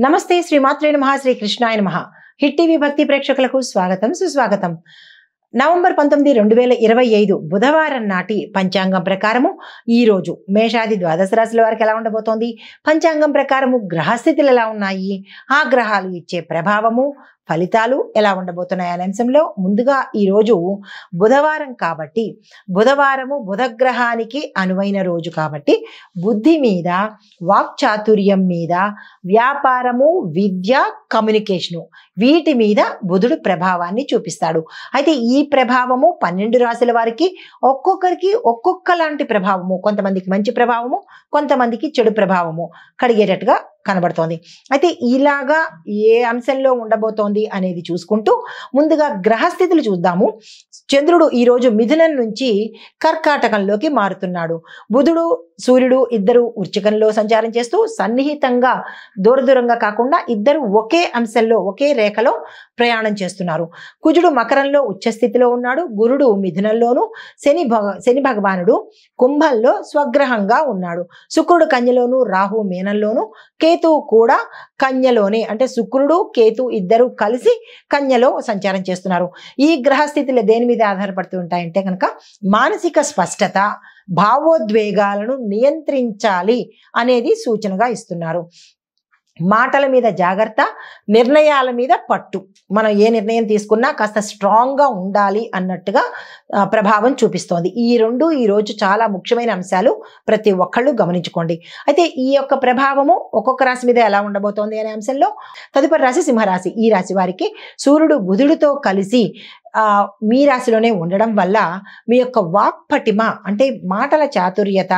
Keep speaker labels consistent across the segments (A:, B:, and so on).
A: నమస్తే శ్రీమాత్రే నమః శ్రీ కృష్ణాయ నమః హిట్ టీవీ భక్తి ప్రేక్షకులకు స్వాగతం సుస్వాగతం. నవంబర్ 19, 2025 బుధవారం నాటి పంచాంగం ప్రకారము ఈ రోజు మేషాది ద్వాదశ రాశుల వారికి ఎలా ఉండబోతోంది, పంచాంగం ప్రకారము గ్రహస్థితులు ఎలా ఉన్నాయి, ఆ గ్రహాలు ఇచ్చే ప్రభావము ఫలితాలు ఎలా ఉండబోతున్నాయి అనే అంశంలో ముందుగా ఈరోజు బుధవారం కాబట్టి బుధవారము బుధగ్రహానికి అనువైన రోజు కాబట్టి బుద్ధి మీద, వాక్చాతుర్యం మీద, వ్యాపారము, విద్య, కమ్యూనికేషను వీటి మీద బుధుడు ప్రభావాన్ని చూపిస్తాడు. అయితే ఈ ప్రభావము 12 రాశుల వారికి ఒక్కొక్కరికి ఒక్కొక్కలాంటి ప్రభావము, కొంతమందికి మంచి ప్రభావము, కొంతమందికి చెడు ప్రభావము కడిగేటట్టుగా కనబడుతోంది. అయితే ఇలాగా ఏ అంశంలో ఉండబోతోంది అనేది చూసుకుంటూ ముందుగా గ్రహస్థితులు చూద్దాము. చంద్రుడు ఈరోజు మిథునం నుంచి కర్కాటకంలోకి మారుతున్నాడు. బుధుడు, సూర్యుడు ఇద్దరు వృశ్చికంలో సంచారం చేస్తూ సన్నిహితంగా దూరంగా కాకుండా ఇద్దరు ఒకే అంశంలో ఒకే రేఖలో ప్రయాణం చేస్తున్నారు. కుజుడు మకరంలో ఉచ్చస్థితిలో ఉన్నాడు. గురుడు మిథునంలోను, శని భగవానుడు కుంభంలో స్వగ్రహంగా ఉన్నాడు. శుక్రుడు కన్యలోను, రాహు మీనంలోను, కేతువు కూడా కన్యలోనే, అంటే శుక్రుడు కేతు ఇద్దరు కలిసి కన్యలో సంచారం చేస్తున్నారు. ఈ గ్రహస్థితులు దేని మీద ఆధారపడుతూ ఉంటాయంటే కనుక మానసిక స్పష్టత, భావోద్వేగాలను నియంత్రించాలి అనేది సూచనగా ఇస్తున్నారు. మాటల మీద జాగ్రత్త, నిర్ణయాల మీద పట్టు. మనం ఏ నిర్ణయం తీసుకున్నా కాస్త స్ట్రాంగ్గా ఉండాలి అన్నట్టుగా ప్రభావం చూపిస్తోంది. ఈ రెండు ఈరోజు చాలా ముఖ్యమైన అంశాలు, ప్రతి ఒక్కళ్ళు గమనించుకోండి. అయితే ఈ యొక్క ప్రభావము ఒక్కొక్క రాశి మీద ఎలా ఉండబోతోంది అనే అంశంలో తదుపరి రాశి సింహరాశి. ఈ రాశి వారికి సూర్యుడు బుధుడితో కలిసి మీ రాశిలోనే ఉండడం వల్ల మీ యొక్క వాక్పటిమ, అంటే మాటల చాతుర్యత,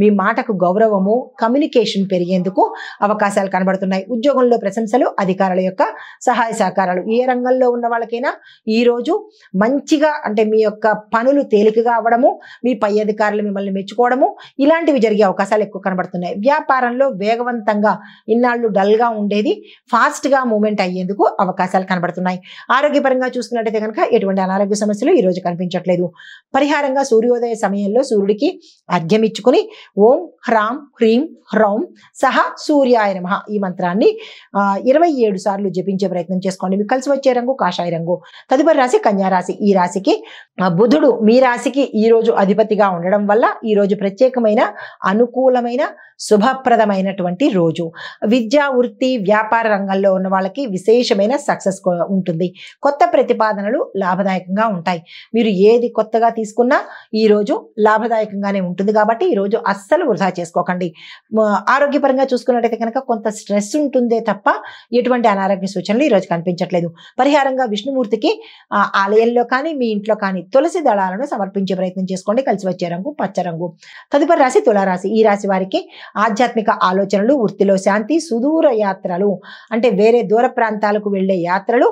A: మీ మాటకు గౌరవము, కమ్యూనికేషన్ పెరిగేందుకు అవకాశాలు కనబడుతున్నాయి. ఉద్యోగంలో ప్రశంసలు, అధికారుల యొక్క సహాయ సహకారాలు, ఏ రంగంలో ఉన్న వాళ్ళకైనా ఈరోజు మంచిగా, అంటే మీ యొక్క పనులు తేలికగా అవ్వడము, మీ పై అధికారులు మిమ్మల్ని మెచ్చుకోవడము, ఇలాంటివి జరిగే అవకాశాలు ఎక్కువ కనబడుతున్నాయి. వ్యాపారంలో వేగవంతంగా, ఇన్నాళ్ళు డల్గా ఉండేది ఫాస్ట్గా మూమెంట్ అయ్యేందుకు అవకాశాలు కనబడుతున్నాయి. ఆరోగ్యపరంగా చూసుకున్నట్టయితే కనుక ఎటువంటి అనారోగ్య సమస్యలు ఈరోజు కనిపించట్లేదు. పరిహారంగా సూర్యోదయ సమయంలో సూర్యుడికి అర్ఘ్యం ఇచ్చుకుని ఓం హ్రాం హ్రీం హ్రౌం సహ సూర్యాయ నమః ఈ మంత్రాన్ని 27 సార్లు జపించే ప్రయత్నం చేసుకోండి. మీకు కలిసి వచ్చే రంగు కాషాయ రంగు. తదుపరి రాశి కన్యా రాశి. ఈ రాశికి బుధుడు మీ రాశికి ఈరోజు అధిపతిగా ఉండడం వల్ల ఈరోజు ప్రత్యేకమైన, అనుకూలమైన, శుభప్రదమైనటువంటి రోజు. విద్యా, వృత్తి, వ్యాపార రంగంలో ఉన్న వాళ్ళకి విశేషమైన సక్సెస్ ఉంటుంది. కొత్త ప్రతిపాదనలు లాభదాయకంగా ఉంటాయి. మీరు ఏది కొత్తగా తీసుకున్నా ఈరోజు లాభదాయకంగానే ఉంటుంది కాబట్టి ఈరోజు అస్సలు వృధా చేసుకోకండి. ఆరోగ్యపరంగా చూసుకున్నట్టయితే కనుక కొంత స్ట్రెస్ ఉంటుందే తప్ప ఎటువంటి అనారోగ్య సూచనలు ఈరోజు కనిపించట్లేదు. పరిహారంగా విష్ణుమూర్తికి ఆలయంలో కానీ మీ ఇంట్లో కానీ తులసి దళాలను సమర్పించే ప్రయత్నం చేసుకోండి. కలిసి వచ్చే రంగు పచ్చ రంగు. తదుపరి రాశి తులారాశి. ఈ రాశి వారికి ఆధ్యాత్మిక ఆలోచనలు, వృత్తిలో శాంతి, సుదూర యాత్రలు, అంటే వేరే దూర ప్రాంతాలకు వెళ్లే యాత్రలు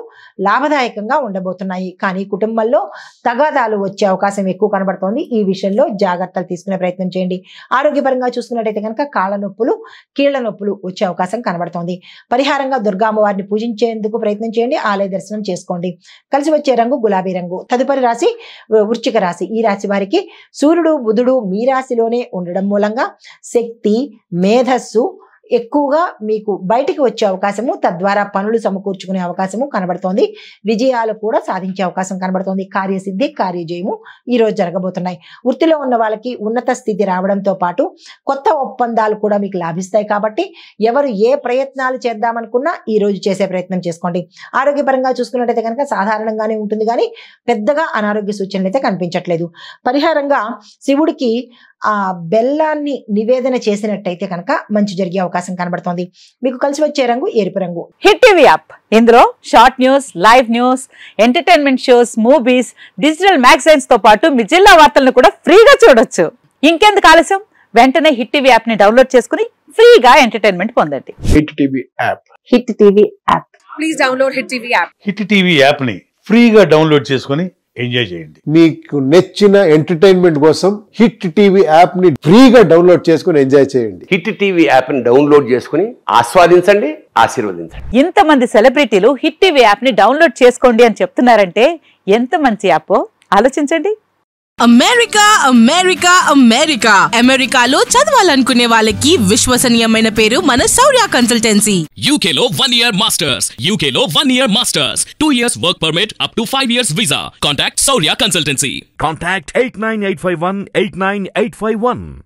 A: లాభదాయకంగా ఉండబోతున్నాయి. కానీ కుటుంబంలో తగాదాలు వచ్చే అవకాశం ఎక్కువ కనబడుతోంది. ఈ విషయంలో జాగ్రత్తలు తీసుకునే ప్రయత్నం చేయండి. ఆరోగ్యపరంగా చూసుకున్నట్టయితే కనుక కాళ్ళ నొప్పులు, కీళ్ల నొప్పులు వచ్చే అవకాశం కనబడుతోంది. పరిహారంగా దుర్గామ్మవారిని పూజించేందుకు ప్రయత్నం చేయండి. ఆలయ దర్శనం చేసుకోండి. కలిసి వచ్చే రంగు గులాబీ రంగు. తదుపరి రాశి వృశ్చిక రాశి. ఈ రాశి వారికి సూర్యుడు బుధుడు మీ రాశిలోనే ఉండడం మూలంగా శక్తి, మేధస్సు ఎక్కువగా మీకు బయటికి వచ్చే అవకాశము, తద్వారా పనులు సమకూర్చుకునే అవకాశము కనబడుతోంది. విజయాలు కూడా సాధించే అవకాశం కనబడుతోంది. కార్యసిద్ధి, కార్యజయము ఈరోజు జరగబోతున్నాయి. వృత్తిలో ఉన్న వాళ్ళకి ఉన్నత స్థితి రావడంతో పాటు కొత్త ఒప్పందాలు కూడా మీకు లాభిస్తాయి. కాబట్టి ఎవరు ఏ ప్రయత్నాలు చేద్దామనుకున్నా ఈరోజు చేసే ప్రయత్నం చేసుకోండి. ఆరోగ్యపరంగా చూసుకున్నట్టయితే కనుక సాధారణంగానే ఉంటుంది కానీ పెద్దగా అనారోగ్య సూచనలు అయితే కనిపించట్లేదు. పరిహారంగా శివుడికి బెల్లాన్ని నివేదన చేసినట్టయితే కనుక మంచి జరిగే అవకాశం కనబడుతోంది. మీకు కలిసి వచ్చే రంగు ఎరుపు రంగు.
B: హిట్ టీవీ యాప్, ఇందులో short news, live news, entertainment shows, movies, digital magazines తో పాటు మీ జిల్లా వార్తలను కూడా ఫ్రీగా చూడొచ్చు. ఇంకెందుకు ఆలస్యం, వెంటనే హిట్ టీవీ యాప్ ని డౌన్లోడ్ చేసుకుని ఫ్రీగా ఎంటర్టైన్మెంట్ పొందండి.
C: Hit TV app.
B: Hit TV app.
D: Please download hit TV app.
E: Hit TV app ని ఫ్రీగా డౌన్లోడ్ చేసుకుని ఎంజాయ్ చేయండి.
C: మీకు నచ్చిన ఎంటర్టైన్మెంట్ కోసం హిట్ టీవీ యాప్ ని ఫ్రీగా డౌన్లోడ్ చేసుకుని ఎంజాయ్ చేయండి.
F: హిట్ టీవీ యాప్ ని డౌన్లోడ్ చేసుకుని ఆస్వాదించండి, ఆశీర్వదించండి.
B: ఇంతమంది సెలబ్రిటీలు హిట్ టీవీ యాప్ ని డౌన్లోడ్ చేసుకోండి అని చెప్తున్నారంటే ఎంత మంచి యాప్ ఆలోచించండి.
G: అమెరికా అమెరికా అమెరికా అమెరికాలో చదవాలనుకునే వాళ్ళకి విశ్వసనీయమైన పేరు మన శౌర్య కన్సల్టెన్సీ.
H: UK లో 1 year masters. UK లో 1 year masters. 2 years work permit up to 5 years visa. Contact Saurya Consultancy.
I: Contact 89851 89851.